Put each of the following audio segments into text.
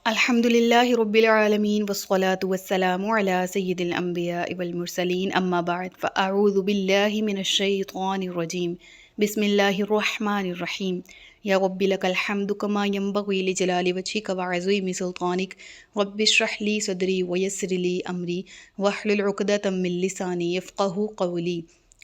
الحمد للہ رب العالمین والصلاة والسلام علی سید الانبیاء والمرسلین اما بعد فاعوذ باللہ من الشیطان الرجیم بسم اللہ الرحمن الرحیم یا رب لک الحمد کما ینبغی لجلال وجہک وعظیم سلطانک رب اشرح لی صدری ویسر لی امری واحلل عقدۃ من لسانی یفقہوا قولی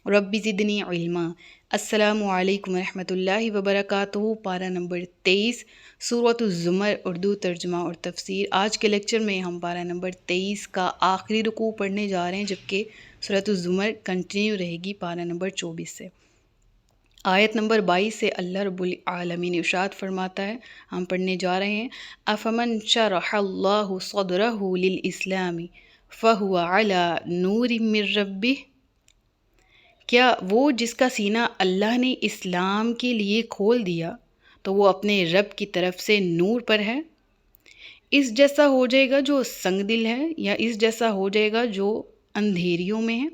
رب زدنی علما۔ السلام علیکم ورحمۃ اللہ وبرکاتہ۔ پارہ نمبر 23 سورۃ الزمر، اردو ترجمہ اور تفسیر۔ آج کے لیکچر میں ہم پارہ نمبر 23 کا آخری رکوع پڑھنے جا رہے ہیں، جبکہ سورۃ الزمر کنٹینیو رہے گی پارہ نمبر 24 سے۔ آیت نمبر 22 سے اللہ رب العالمین ارشاد فرماتا ہے، ہم پڑھنے جا رہے ہیں، افمن شرح اللہ صدرہ للاسلام فہو علی نور من ربہ، کیا وہ جس کا سینہ اللہ نے اسلام کے لیے کھول دیا تو وہ اپنے رب کی طرف سے نور پر ہے؟ اس جیسا ہو جائے گا جو سنگ دل ہے، یا اس جیسا ہو جائے گا جو اندھیریوں میں ہے؟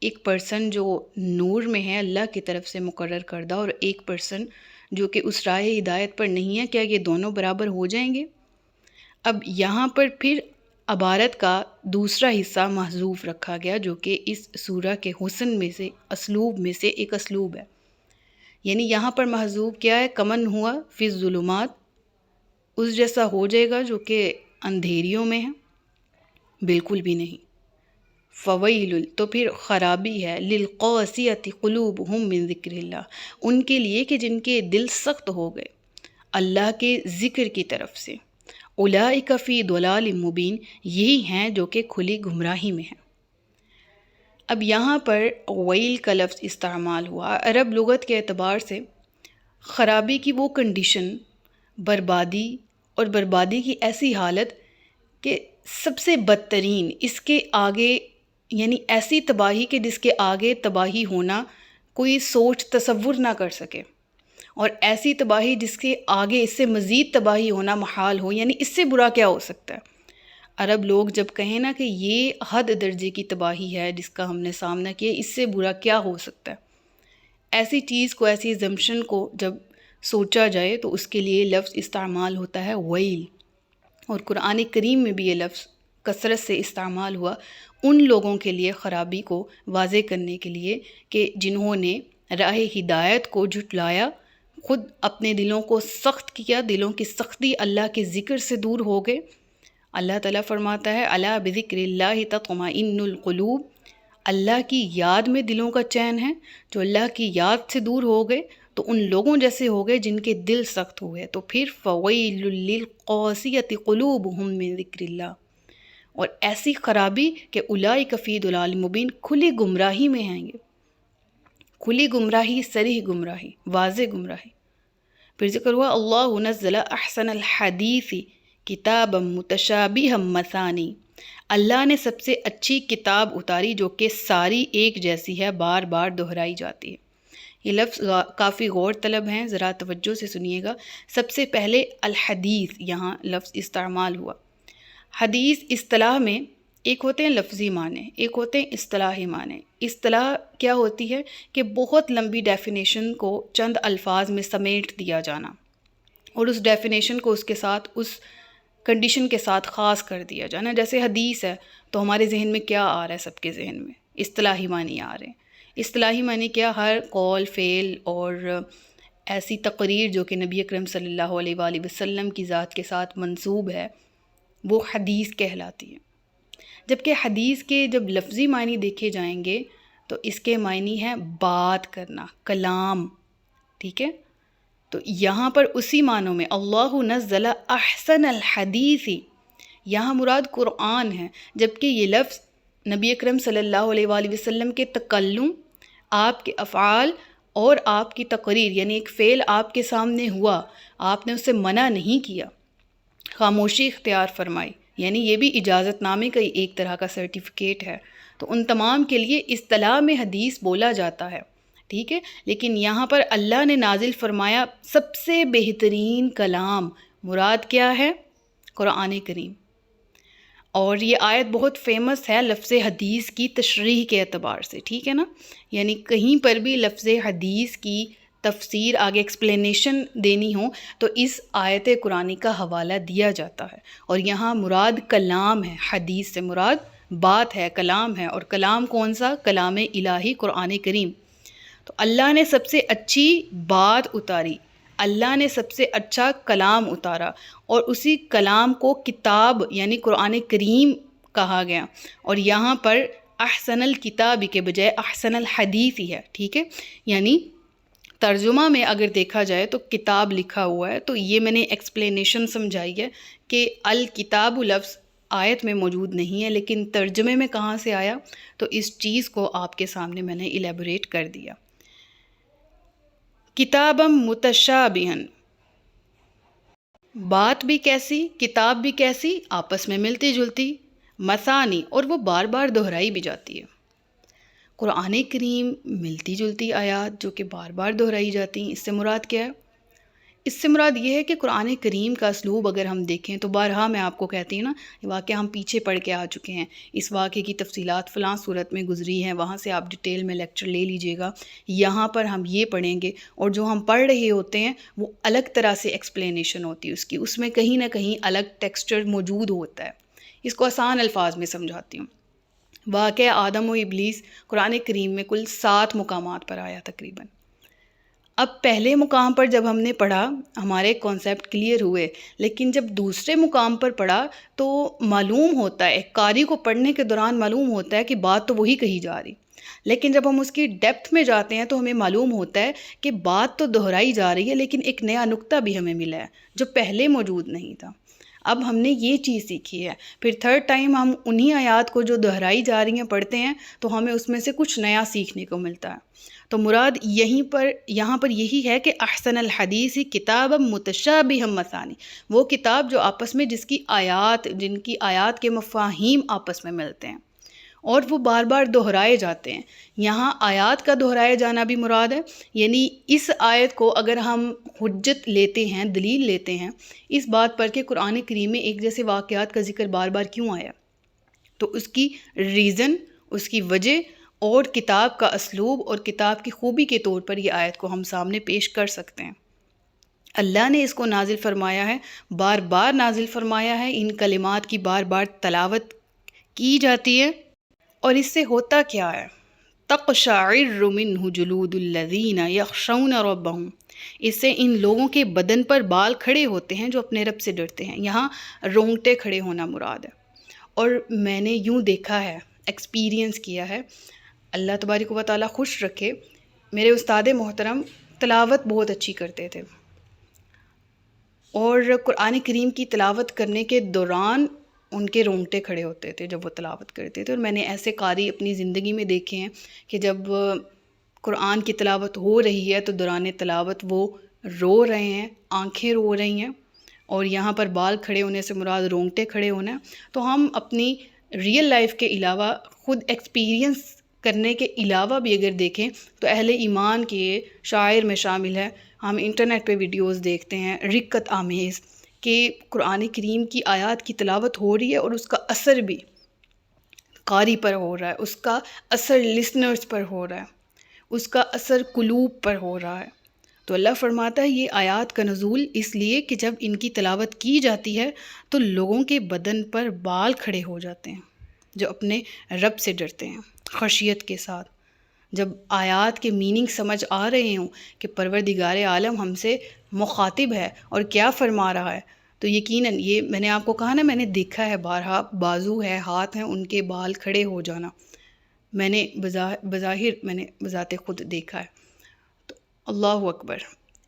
ایک پرسن جو نور میں ہے اللہ کی طرف سے مقرر کردہ، اور ایک پرسن جو کہ اس راہ ہدایت پر نہیں ہے، کیا یہ دونوں برابر ہو جائیں گے؟ اب یہاں پر پھر عبارت کا دوسرا حصہ محذوف رکھا گیا، جو کہ اس سورہ کے حسن میں سے اسلوب میں سے ایک اسلوب ہے۔ یعنی یہاں پر محذوف کیا ہے؟ کمن ہوا فی الظلمات، اس جیسا ہو جائے گا جو کہ اندھیریوں میں ہے؟ بالکل بھی نہیں۔ فویل، تو پھر خرابی ہے، للقاسیۃ قلوبہم من ذکر اللہ، ان کے لیے کہ جن کے دل سخت ہو گئے اللہ کے ذکر کی طرف سے۔ اولئک فی ضلال مبین، یہی ہیں جو کہ کھلی گمراہی میں ہیں۔ اب یہاں پر ویل کا لفظ استعمال ہوا۔ عرب لغت کے اعتبار سے خرابی کی وہ کنڈیشن، بربادی، اور بربادی کی ایسی حالت کہ سب سے بدترین، اس کے آگے یعنی ایسی تباہی کہ جس کے آگے تباہی ہونا کوئی سوچ تصور نہ کر سکے، اور ایسی تباہی جس کے آگے اس سے مزید تباہی ہونا محال ہو، یعنی اس سے برا کیا ہو سکتا ہے؟ عرب لوگ جب کہیں نا کہ یہ حد درجے کی تباہی ہے جس کا ہم نے سامنا کیا، اس سے برا کیا ہو سکتا ہے، ایسی چیز کو، ایسی زمشن کو جب سوچا جائے تو اس کے لیے لفظ استعمال ہوتا ہے ویل۔ اور قرآن کریم میں بھی یہ لفظ کثرت سے استعمال ہوا ان لوگوں کے لیے خرابی کو واضح کرنے کے لیے کہ جنہوں نے راہ ہدایت کو جھٹلایا، خود اپنے دلوں کو سخت کیا، دلوں کی سختی اللہ کے ذکر سے دور ہو گئے۔ اللہ تعالیٰ فرماتا ہے، الا بذکر اللہ تطمئن القلوب، اللہ کی یاد میں دلوں کا چین ہے۔ جو اللہ کی یاد سے دور ہو گئے تو ان لوگوں جیسے ہو گئے جن کے دل سخت ہوئے۔ تو پھر فویل للقاسیۃ قلوبہم من ذکر اللہ، اور ایسی خرابی کہ اولئک فی ضلال مبین، کھلی گمراہی میں ہیں گے، کھلی گمراہی، صریح گمراہی، واضح گمراہی۔ پھر ذکر ہوا، اللہ نزل احسن الحدیث کتابا متشابہا مثانی، اللہ نے سب سے اچھی کتاب اتاری جو کہ ساری ایک جیسی ہے، بار بار دہرائی جاتی ہے۔ یہ لفظ کافی غور طلب ہیں، ذرا توجہ سے سنیے گا۔ سب سے پہلے الحدیث یہاں لفظ استعمال ہوا۔ حدیث اصطلاح میں ایک ہوتے ہیں لفظی معنی، ایک ہوتے ہیں اصطلاحی معنی۔ اصطلاح کیا ہوتی ہے کہ بہت لمبی ڈیفینیشن کو چند الفاظ میں سمیٹ دیا جانا، اور اس ڈیفینیشن کو اس کے ساتھ، اس کنڈیشن کے ساتھ خاص کر دیا جانا۔ جیسے حدیث ہے تو ہمارے ذہن میں کیا آ رہا ہے؟ سب کے ذہن میں اصطلاحی معنی آ رہے ہیں۔ اصطلاحی معنی کیا؟ ہر قول، فعل اور ایسی تقریر جو کہ نبی اکرم صلی اللہ علیہ وآلہ وسلم کی ذات کے ساتھ منسوب ہے، وہ حدیث کہلاتی ہے۔ جبکہ حدیث کے جب لفظی معنی دیکھے جائیں گے تو اس کے معنی ہے بات کرنا، کلام، ٹھیک ہے؟ تو یہاں پر اسی معنوں میں اللہ نزل احسن الحدیث، یہاں مراد قرآن ہے، جبکہ یہ لفظ نبی اکرم صلی اللہ علیہ وآلہ وسلم کے تکلم، آپ کے افعال اور آپ کی تقریر، یعنی ایک فعل آپ کے سامنے ہوا، آپ نے اسے منع نہیں کیا، خاموشی اختیار فرمائی، یعنی یہ بھی اجازت نامے کا ایک طرح کا سرٹیفکیٹ ہے۔ تو ان تمام کے لیے اصطلاح میں حدیث بولا جاتا ہے، ٹھیک ہے؟ لیکن یہاں پر اللہ نے نازل فرمایا سب سے بہترین کلام، مراد کیا ہے؟ قرآن کریم۔ اور یہ آیت بہت فیمس ہے لفظ حدیث کی تشریح کے اعتبار سے، ٹھیک ہے نا؟ یعنی کہیں پر بھی لفظ حدیث کی تفسیر آگے ایکسپلینیشن دینی ہو تو اس آیت قرآنی کا حوالہ دیا جاتا ہے، اور یہاں مراد کلام ہے، حدیث سے مراد بات ہے، کلام ہے، اور کلام کون سا؟ کلام الہی قرآن کریم۔ تو اللہ نے سب سے اچھی بات اتاری، اللہ نے سب سے اچھا کلام اتارا، اور اسی کلام کو کتاب یعنی قرآن کریم کہا گیا، اور یہاں پر احسن الکتاب کے بجائے احسن الحدیث ہی ہے، ٹھیک ہے؟ یعنی ترجمہ میں اگر دیکھا جائے تو کتاب لکھا ہوا ہے، تو یہ میں نے ایکسپلینیشن سمجھائی ہے کہ الکتاب لفظ آیت میں موجود نہیں ہے، لیکن ترجمے میں کہاں سے آیا، تو اس چیز کو آپ کے سامنے میں نے الیبوریٹ کر دیا۔ کتابا متشابہا، بات بھی کیسی، کتاب بھی کیسی، آپس میں ملتی جلتی، مثانی، اور وہ بار بار دہرائی بھی جاتی ہے۔ قرآن کریم ملتی جلتی آیات جو کہ بار بار دہرائی جاتی ہیں، اس سے مراد کیا ہے؟ اس سے مراد یہ ہے کہ قرآن کریم کا اسلوب اگر ہم دیکھیں تو بارہا میں آپ کو کہتی ہوں نا، یہ واقعہ ہم پیچھے پڑھ کے آ چکے ہیں، اس واقعے کی تفصیلات فلاں صورت میں گزری ہیں، وہاں سے آپ ڈیٹیل میں لیکچر لے لیجئے گا، یہاں پر ہم یہ پڑھیں گے، اور جو ہم پڑھ رہے ہوتے ہیں وہ الگ طرح سے ایکسپلینیشن ہوتی ہے اس کی، اس میں کہیں نہ کہیں الگ ٹیکسچر موجود ہوتا ہے۔ اس کو آسان الفاظ میں سمجھاتی ہوں۔ واقعہ آدم و ابلیس قرآن کریم میں کل 7 مقامات پر آیا تقریباً۔ اب پہلے مقام پر جب ہم نے پڑھا ہمارے کانسیپٹ کلیئر ہوئے، لیکن جب دوسرے مقام پر پڑھا تو معلوم ہوتا ہے، قاری کو پڑھنے کے دوران معلوم ہوتا ہے کہ بات تو وہی کہی جا رہی، لیکن جب ہم اس کی ڈیپتھ میں جاتے ہیں تو ہمیں معلوم ہوتا ہے کہ بات تو دہرائی جا رہی ہے، لیکن ایک نیا نقطہ بھی ہمیں ملا ہے جو پہلے موجود نہیں تھا۔ اب ہم نے یہ چیز سیکھی ہے، پھر تھرڈ ٹائم ہم انہی آیات کو جو دہرائی جا رہی ہیں پڑھتے ہیں تو ہمیں اس میں سے کچھ نیا سیکھنے کو ملتا ہے۔ تو مراد یہاں پر یہی ہے کہ احسن الحدیث کتاب متشابہ مثانی، وہ کتاب جو آپس میں جن کی آیات کے مفاہیم آپس میں ملتے ہیں اور وہ بار بار دہرائے جاتے ہیں۔ یہاں آیات کا دہرائے جانا بھی مراد ہے، یعنی اس آیت کو اگر ہم حجت لیتے ہیں، دلیل لیتے ہیں اس بات پر کہ قرآن کریم میں ایک جیسے واقعات کا ذکر بار بار کیوں آیا، تو اس کی ریزن، اس کی وجہ اور کتاب کا اسلوب اور کتاب کی خوبی کے طور پر یہ آیت کو ہم سامنے پیش کر سکتے ہیں۔ اللہ نے اس کو نازل فرمایا ہے، بار بار نازل فرمایا ہے، ان کلمات کی بار بار تلاوت کی جاتی ہے، اور اس سے ہوتا کیا ہے؟ تقشعر منہ جلود الذین یخشون ربہم، اس سے ان لوگوں کے بدن پر بال کھڑے ہوتے ہیں جو اپنے رب سے ڈرتے ہیں۔ یہاں رونگٹے کھڑے ہونا مراد ہے، اور میں نے یوں دیکھا ہے، ایکسپیرینس کیا ہے، اللہ تبارک و تعالیٰ خوش رکھے، میرے استاد محترم تلاوت بہت اچھی کرتے تھے، اور قرآن کریم کی تلاوت کرنے کے دوران ان کے رونگٹے کھڑے ہوتے تھے جب وہ تلاوت کرتے تھے، اور میں نے ایسے قاری اپنی زندگی میں دیکھے ہیں کہ جب قرآن کی تلاوت ہو رہی ہے تو دوران تلاوت وہ رو رہے ہیں، آنکھیں رو رہی ہیں، اور یہاں پر بال کھڑے ہونے سے مراد رونگٹے کھڑے ہونا۔ تو ہم اپنی ریئل لائف کے علاوہ خود ایکسپیرینس کرنے کے علاوہ بھی اگر دیکھیں تو اہل ایمان کے شاعر میں شامل ہے، ہم انٹرنیٹ پہ ویڈیوز دیکھتے ہیں رقت آمیز کہ قرآن کریم کی آیات کی تلاوت ہو رہی ہے اور اس کا اثر بھی قاری پر ہو رہا ہے، اس کا اثر لسنرز پر ہو رہا ہے، اس کا اثر قلوب پر ہو رہا ہے۔ تو اللہ فرماتا ہے یہ آیات کا نزول اس لیے کہ جب ان کی تلاوت کی جاتی ہے تو لوگوں کے بدن پر بال کھڑے ہو جاتے ہیں جو اپنے رب سے ڈرتے ہیں خشیت کے ساتھ۔ جب آیات کے میننگ سمجھ آ رہے ہوں کہ پروردگار عالم ہم سے مخاطب ہے اور کیا فرما رہا ہے، تو یقیناً یہ میں نے آپ کو کہا نا، میں نے دیکھا ہے بارہا، بازو ہے، ہاتھ ہیں، ان کے بال کھڑے ہو جانا میں نے بظاہر میں نے بذات خود دیکھا ہے۔ تو اللہ اکبر،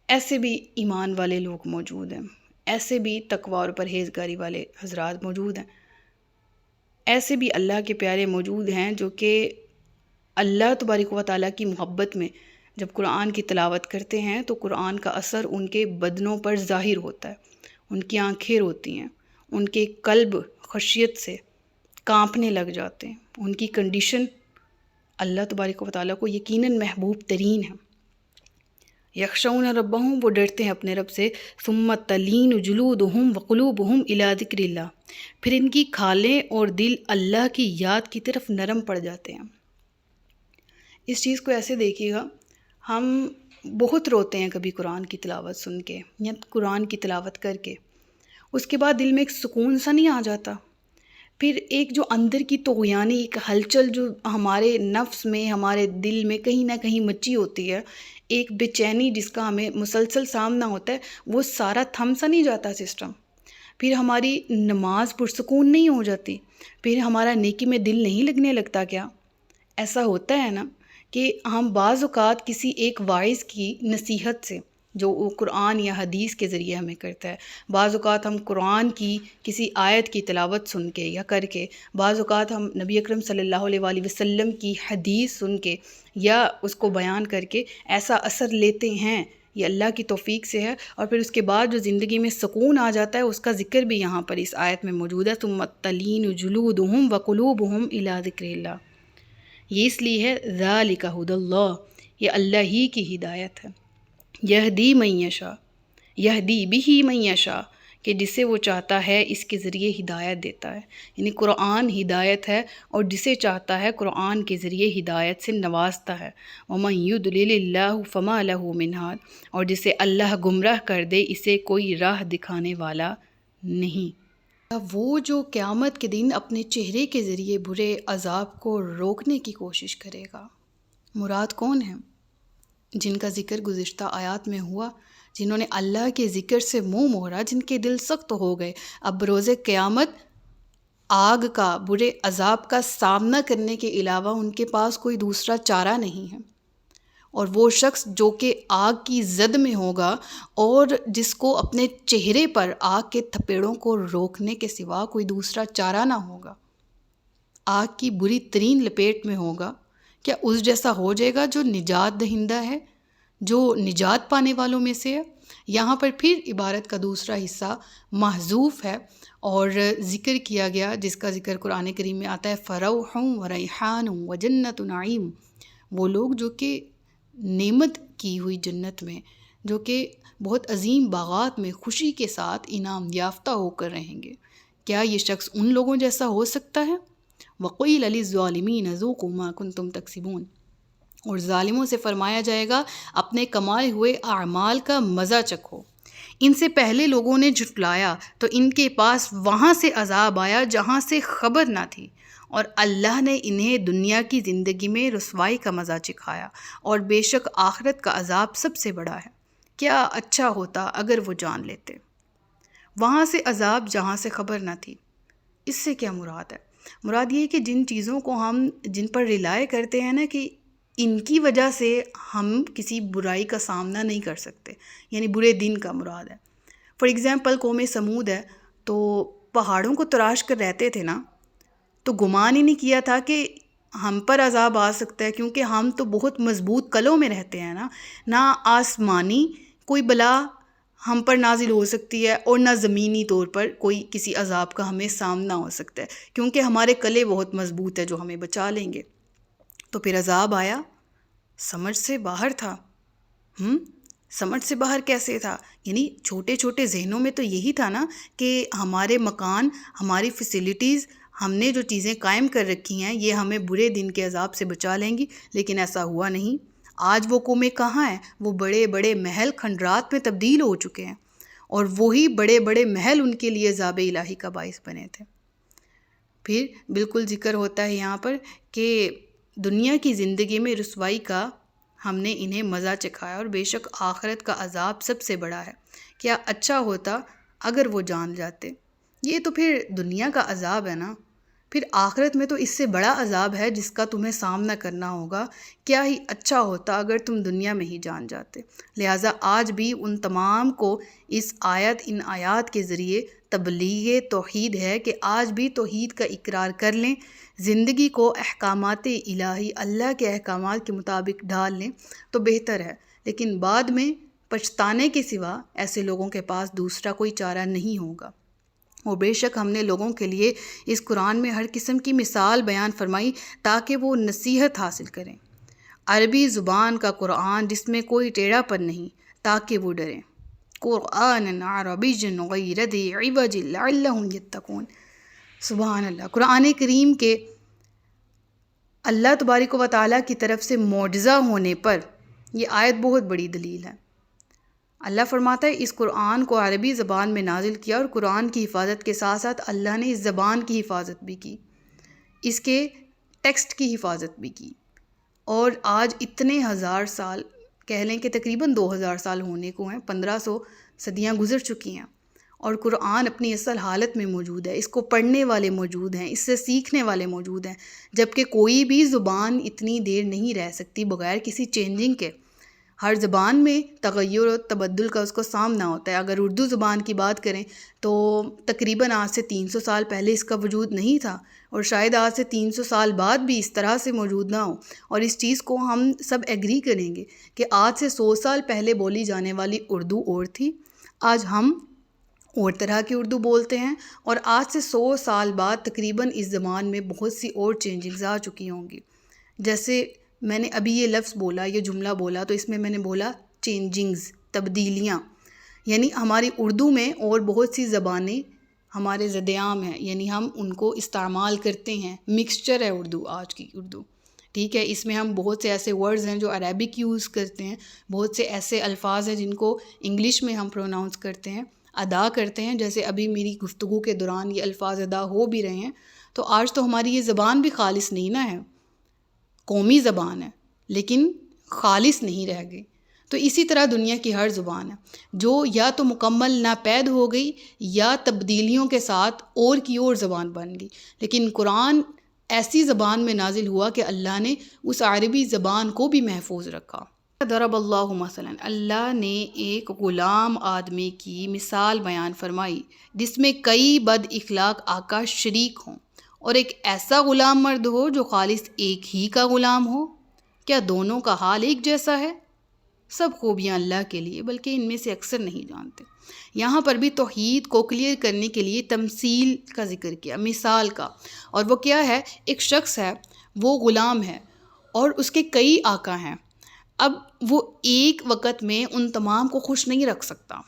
ایسے بھی ایمان والے لوگ موجود ہیں، ایسے بھی تقوی اور پرہیزگاری والے حضرات موجود ہیں، ایسے بھی اللہ کے پیارے موجود ہیں جو کہ اللہ تبارک و تعالیٰ کی محبت میں جب قرآن کی تلاوت کرتے ہیں تو قرآن کا اثر ان کے بدنوں پر ظاہر ہوتا ہے، ان کی آنکھیں روتی ہیں، ان کے قلب خشیت سے کانپنے لگ جاتے ہیں، ان کی کنڈیشن اللہ تبارک و تعالیٰ کو یقیناً محبوب ترین ہے۔ یخشون ربہم، وہ ڈرتے ہیں اپنے رب سے، ثم تلین جلودہم وقلوبہم الی ذکر اللہ، پھر ان کی کھالیں اور دل اللہ کی یاد کی طرف نرم پڑ جاتے ہیں۔ اس چیز کو ایسے دیکھیے گا، ہم بہت روتے ہیں کبھی قرآن کی تلاوت سن کے یا قرآن کی تلاوت کر کے، اس کے بعد دل میں ایک سکون سا نہیں آ جاتا؟ پھر ایک جو اندر کی طغیانی ایک ہلچل جو ہمارے نفس میں، ہمارے دل میں کہیں نہ کہیں مچی ہوتی ہے، ایک بے چینی جس کا ہمیں مسلسل سامنا ہوتا ہے، وہ سارا تھم سا نہیں جاتا سسٹم؟ پھر ہماری نماز پرسکون نہیں ہو جاتی؟ پھر ہمارا نیکی میں دل نہیں لگنے لگتا کیا؟ ایسا ہوتا ہے نا کہ ہم بعض اوقات کسی ایک واعظ کی نصیحت سے، جو وہ قرآن یا حدیث کے ذریعے ہمیں کرتا ہے، بعض اوقات ہم قرآن کی کسی آیت کی تلاوت سن کے یا کر کے، بعض اوقات ہم نبی اکرم صلی اللہ علیہ وآلہ وسلم کی حدیث سن کے یا اس کو بیان کر کے ایسا اثر لیتے ہیں، یہ اللہ کی توفیق سے ہے، اور پھر اس کے بعد جو زندگی میں سکون آ جاتا ہے اس کا ذکر بھی یہاں پر اس آیت میں موجود ہے، ثم تلین جلودہم وقلوبہم الی ذکر اللہ۔ یہ اس لیے ہے ذالک ھدی اللہ، یہ اللہ ہی کی ہدایت ہے، یہدی من یشاء، یہدی بہ من یشاء، کہ جسے وہ چاہتا ہے اس کے ذریعے ہدایت دیتا ہے، یعنی قرآن ہدایت ہے، اور جسے چاہتا ہے قرآن کے ذریعے ہدایت سے نوازتا ہے۔ ومن یضلل اللہ فما لہ من ہاد، اور جسے اللہ گمراہ کر دے اسے کوئی راہ دکھانے والا نہیں۔ وہ جو قیامت کے دن اپنے چہرے کے ذریعے برے عذاب کو روکنے کی کوشش کرے گا، مراد کون ہے؟ جن کا ذکر گزشتہ آیات میں ہوا، جنہوں نے اللہ کے ذکر سے منہ موڑا، جن کے دل سخت ہو گئے، اب روز قیامت آگ کا، برے عذاب کا سامنا کرنے کے علاوہ ان کے پاس کوئی دوسرا چارہ نہیں ہے۔ اور وہ شخص جو کہ آگ کی زد میں ہوگا اور جس کو اپنے چہرے پر آگ کے تھپیڑوں کو روکنے کے سوا کوئی دوسرا چارہ نہ ہوگا، آگ کی بری ترین لپیٹ میں ہوگا، کیا اس جیسا ہو جائے گا جو نجات دہندہ ہے، جو نجات پانے والوں میں سے ہے؟ یہاں پر پھر عبارت کا دوسرا حصہ محذوف ہے اور ذکر کیا گیا، جس کا ذکر قرآن کریم میں آتا ہے، فروح و ریحان و جنت نعیم، وہ لوگ جو کہ نعمت کی ہوئی جنت میں، جو کہ بہت عظیم باغات میں خوشی کے ساتھ انعام یافتہ ہو کر رہیں گے۔ کیا یہ شخص ان لوگوں جیسا ہو سکتا ہے؟ وَقِيلَ لِلظَّالِمِينَ ذُوقُوا مَا كُنتُمْ تَكْسِبُونَ، اور ظالموں سے فرمایا جائے گا اپنے کمائے ہوئے اعمال کا مزہ چکھو۔ ان سے پہلے لوگوں نے جھٹلایا تو ان کے پاس وہاں سے عذاب آیا جہاں سے خبر نہ تھی، اور اللہ نے انہیں دنیا کی زندگی میں رسوائی کا مزہ چکھایا، اور بے شک آخرت کا عذاب سب سے بڑا ہے۔ کیا اچھا ہوتا اگر وہ جان لیتے۔ وہاں سے عذاب جہاں سے خبر نہ تھی، اس سے کیا مراد ہے؟ مراد یہ ہے کہ جن چیزوں کو ہم جن پر ریلائے کرتے ہیں نا کہ ان کی وجہ سے ہم کسی برائی کا سامنا نہیں کر سکتے، یعنی برے دن کا مراد ہے۔ فار ایگزامپل قوم سمود ہے، تو پہاڑوں کو تراش کر رہتے تھے نا، تو گمان ہی نہیں کیا تھا کہ ہم پر عذاب آ سکتا ہے، کیونکہ ہم تو بہت مضبوط قلعوں میں رہتے ہیں نا، نہ آسمانی کوئی بلا ہم پر نازل ہو سکتی ہے اور نہ زمینی طور پر کوئی کسی عذاب کا ہمیں سامنا ہو سکتا ہے، کیونکہ ہمارے قلعے بہت مضبوط ہے جو ہمیں بچا لیں گے۔ تو پھر عذاب آیا، سمجھ سے باہر تھا۔ سمجھ سے باہر کیسے تھا؟ یعنی چھوٹے چھوٹے ذہنوں میں تو یہی تھا نا کہ ہمارے مکان، ہماری فیسلٹیز، ہم نے جو چیزیں قائم کر رکھی ہیں یہ ہمیں برے دن کے عذاب سے بچا لیں گی، لیکن ایسا ہوا نہیں۔ آج وہ قومیں کہاں ہیں؟ وہ بڑے بڑے محل کھنڈرات میں تبدیل ہو چکے ہیں، اور وہی بڑے بڑے محل ان کے لیے عذاب الہی کا باعث بنے تھے۔ پھر بالکل ذکر ہوتا ہے یہاں پر کہ دنیا کی زندگی میں رسوائی کا ہم نے انہیں مزہ چکھایا، اور بے شک آخرت کا عذاب سب سے بڑا ہے۔ کیا اچھا ہوتا اگر وہ جان جاتے۔ یہ تو پھر دنیا کا عذاب ہے نا، پھر آخرت میں تو اس سے بڑا عذاب ہے جس کا تمہیں سامنا کرنا ہوگا۔ کیا ہی اچھا ہوتا اگر تم دنیا میں ہی جان جاتے۔ لہٰذا آج بھی ان تمام کو اس آیت، ان آیات کے ذریعے تبلیغ توحید ہے کہ آج بھی توحید کا اقرار کر لیں، زندگی کو احکامات الہی، اللہ کے احکامات کے مطابق ڈھال لیں تو بہتر ہے، لیکن بعد میں پچھتانے کے سوا ایسے لوگوں کے پاس دوسرا کوئی چارہ نہیں ہوگا۔ اور بے شک ہم نے لوگوں کے لیے اس قرآن میں ہر قسم کی مثال بیان فرمائی تاکہ وہ نصیحت حاصل کریں۔ عربی زبان کا قرآن جس میں کوئی ٹیڑھا پن نہیں تاکہ وہ ڈریں۔ قرآن عربی غیر ذی عوج لعلہم یتقون۔ سبحان اللہ۔ قرآن کریم کے اللہ تبارک و تعالیٰ کی طرف سے معجزہ ہونے پر یہ آیت بہت بڑی دلیل ہے۔ اللہ فرماتا ہے اس قرآن کو عربی زبان میں نازل کیا، اور قرآن کی حفاظت کے ساتھ ساتھ اللہ نے اس زبان کی حفاظت بھی کی، اس کے ٹیکسٹ کی حفاظت بھی کی۔ اور آج اتنے ہزار سال، کہہ لیں کہ تقریباً 2000 سال ہونے کو ہیں، 1500 صدیاں گزر چکی ہیں، اور قرآن اپنی اصل حالت میں موجود ہے۔ اس کو پڑھنے والے موجود ہیں، اس سے سیکھنے والے موجود ہیں، جبکہ کوئی بھی زبان اتنی دیر نہیں رہ سکتی بغیر کسی چینجنگ کے۔ ہر زبان میں تغیر و تبدل کا اس کو سامنا ہوتا ہے۔ اگر اردو زبان کی بات کریں تو تقریباً آج سے 300 سال پہلے اس کا وجود نہیں تھا، اور شاید آج سے 300 سال بعد بھی اس طرح سے موجود نہ ہو۔ اور اس چیز کو ہم سب ایگری کریں گے کہ آج سے 100 سال پہلے بولی جانے والی اردو اور تھی، آج ہم اور طرح کی اردو بولتے ہیں، اور آج سے 100 سال بعد تقریباً اس زبان میں بہت سی اور چینجنگز آ چکی ہوں گی۔ جیسے میں نے ابھی یہ لفظ بولا، یہ جملہ بولا، تو اس میں نے بولا چینجنگز، تبدیلیاں، یعنی ہماری اردو میں اور بہت سی زبانیں ہمارے زد عام ہیں، یعنی ہم ان کو استعمال کرتے ہیں، مکسچر ہے اردو، آج کی اردو، ٹھیک ہے۔ اس میں ہم بہت سے ایسے ورڈز ہیں جو عربک یوز کرتے ہیں، بہت سے ایسے الفاظ ہیں جن کو انگلش میں ہم پروناؤنس کرتے ہیں، ادا کرتے ہیں، جیسے ابھی میری گفتگو کے دوران یہ الفاظ ادا ہو بھی رہے ہیں۔ تو آج تو ہماری یہ زبان بھی خالص نہیں نہ ہے، قومی زبان ہے لیکن خالص نہیں رہ گئی۔ تو اسی طرح دنیا کی ہر زبان ہے جو یا تو مکمل ناپید ہو گئی یا تبدیلیوں کے ساتھ اور کی اور زبان بن گئی، لیکن قرآن ایسی زبان میں نازل ہوا کہ اللہ نے اس عربی زبان کو بھی محفوظ رکھا۔ ضرب اللہ مثلا، اللہ نے ایک غلام آدمی کی مثال بیان فرمائی جس میں کئی بد اخلاق آقا شریک ہوں، اور ایک ایسا غلام مرد ہو جو خالص ایک ہی کا غلام ہو، کیا دونوں کا حال ایک جیسا ہے؟ سب خوبیاں اللہ کے لیے، بلکہ ان میں سے اکثر نہیں جانتے۔ یہاں پر بھی توحید کو کلیئر کرنے کے لیے تمثیل کا ذکر کیا، مثال کا، اور وہ کیا ہے؟ ایک شخص ہے، وہ غلام ہے اور اس کے کئی آقا ہیں۔ اب وہ ایک وقت میں ان تمام کو خوش نہیں رکھ سکتا۔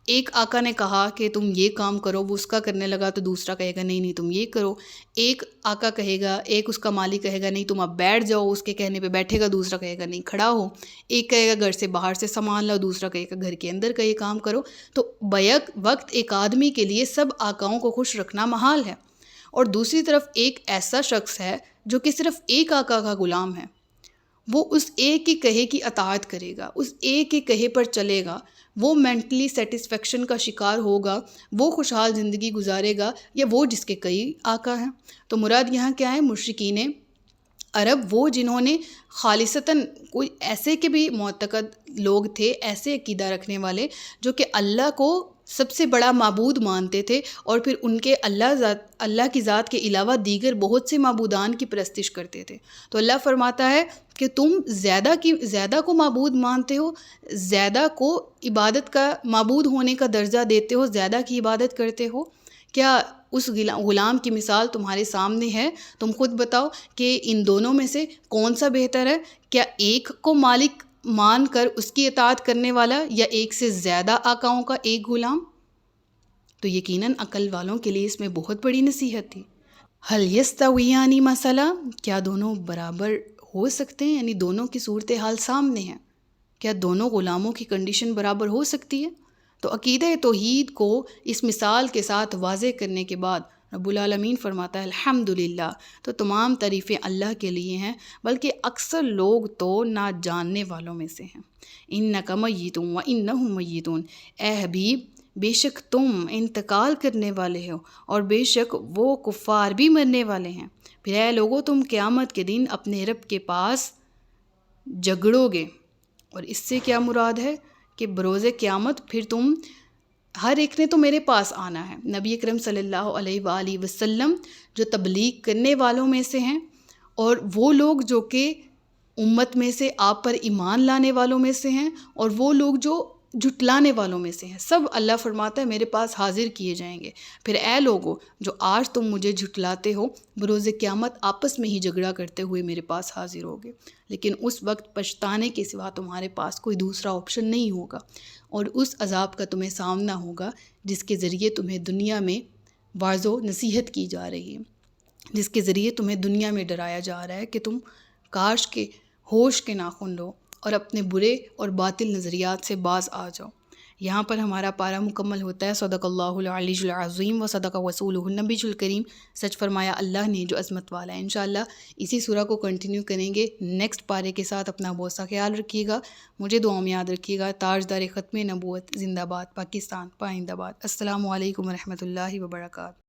ایک آقا نے کہا کہ تم یہ کام کرو، وہ اس کا کرنے لگا تو دوسرا کہے گا نہیں نہیں تم یہ کرو۔ ایک آقا کہے گا، ایک اس کا مالک کہے گا نہیں تم اب بیٹھ جاؤ، اس کے کہنے پہ بیٹھے گا، دوسرا کہے گا نہیں کھڑا ہو۔ ایک کہے گا گھر سے باہر سے سامان لاؤ، دوسرا کہے گا گھر کے اندر کا یہ کام کرو۔ تو بیک وقت ایک آدمی کے لیے سب آقاؤں کو خوش رکھنا محال ہے، اور دوسری طرف ایک ایسا شخص ہے جو کہ صرف ایک آقا کا غلام ہے، وہ اس ایک کے کہے کی اطاعت کرے گا، اس ایک کے کہے پر چلے گا، وہ مینٹلی سیٹسفیکشن کا شکار ہوگا، وہ خوشحال زندگی گزارے گا، یا وہ جس کے کئی آقا ہیں۔ تو مراد یہاں کیا ہے؟ مشرکین عرب، وہ جنہوں نے خالصتاً، کوئی ایسے کے بھی معتقد لوگ تھے، ایسے عقیدہ رکھنے والے جو کہ اللہ کو سب سے بڑا معبود مانتے تھے، اور پھر ان کے اللہ کی ذات کے علاوہ دیگر بہت سے معبودان کی پرستش کرتے تھے۔ تو اللہ فرماتا ہے کہ تم زیادہ کو معبود مانتے ہو، زیادہ کو عبادت کا معبود ہونے کا درجہ دیتے ہو، زیادہ کی عبادت کرتے ہو۔ کیا اس غلام کی مثال تمہارے سامنے ہے؟ تم خود بتاؤ کہ ان دونوں میں سے کون سا بہتر ہے؟ کیا ایک کو مالک مان کر اس کی اطاعت کرنے والا، یا ایک سے زیادہ آقاؤں کا ایک غلام؟ تو یقیناً عقل والوں کے لیے اس میں بہت بڑی نصیحت تھی۔ هل یستویان مثلا، کیا دونوں برابر ہو سکتے ہیں؟ یعنی دونوں کی صورتحال سامنے ہیں، کیا دونوں غلاموں کی کنڈیشن برابر ہو سکتی ہے؟ تو عقیدہ توحید کو اس مثال کے ساتھ واضح کرنے کے بعد رب العالمین فرماتا ہے الحمدللہ، تو تمام تعریفیں اللہ کے لیے ہیں، بلکہ اکثر لوگ تو نہ جاننے والوں میں سے ہیں۔ انک میت و انہم میتون، اے حبیب بے شک تم انتقال کرنے والے ہو، اور بے شک وہ کفار بھی مرنے والے ہیں۔ پھر اے لوگو تم قیامت کے دن اپنے رب کے پاس جھگڑو گے، اور اس سے کیا مراد ہے کہ بروز قیامت پھر تم ہر ایک نے تو میرے پاس آنا ہے۔ نبی اکرم صلی اللہ علیہ وآلہ وسلم جو تبلیغ کرنے والوں میں سے ہیں، اور وہ لوگ جو کہ امت میں سے آپ پر ایمان لانے والوں میں سے ہیں، اور وہ لوگ جو جھٹلانے والوں میں سے ہیں، سب اللہ فرماتا ہے میرے پاس حاضر کیے جائیں گے۔ پھر اے لوگو جو آج تم مجھے جھٹلاتے ہو، بروز قیامت آپس میں ہی جھگڑا کرتے ہوئے میرے پاس حاضر ہوگے، لیکن اس وقت پچھتانے کے سوا تمہارے پاس کوئی دوسرا آپشن نہیں ہوگا، اور اس عذاب کا تمہیں سامنا ہوگا جس کے ذریعے تمہیں دنیا میں واعظ و نصیحت کی جا رہی ہے، جس کے ذریعے تمہیں دنیا میں ڈرایا جا رہا ہے کہ تم کاش کے ہوش کے ناخن لو اور اپنے برے اور باطل نظریات سے باز آ جاؤ۔ یہاں پر ہمارا پارہ مکمل ہوتا ہے۔ صدق اللہ العلی العظیم و صدق رسولہ النبی الکریم۔ سچ فرمایا اللہ نے جو عظمت والا ہے۔ انشاءاللہ اسی سورہ کو کنٹینیو کریں گے نیکسٹ پارے کے ساتھ۔ اپنا بہت سا خیال رکھیے گا، مجھے دعاؤں میں یاد رکھیے گا۔ تاجدار ختم نبوت زندہ باد، پاکستان پائندہ باد۔ السلام علیکم ورحمۃ اللہ وبرکاتہ۔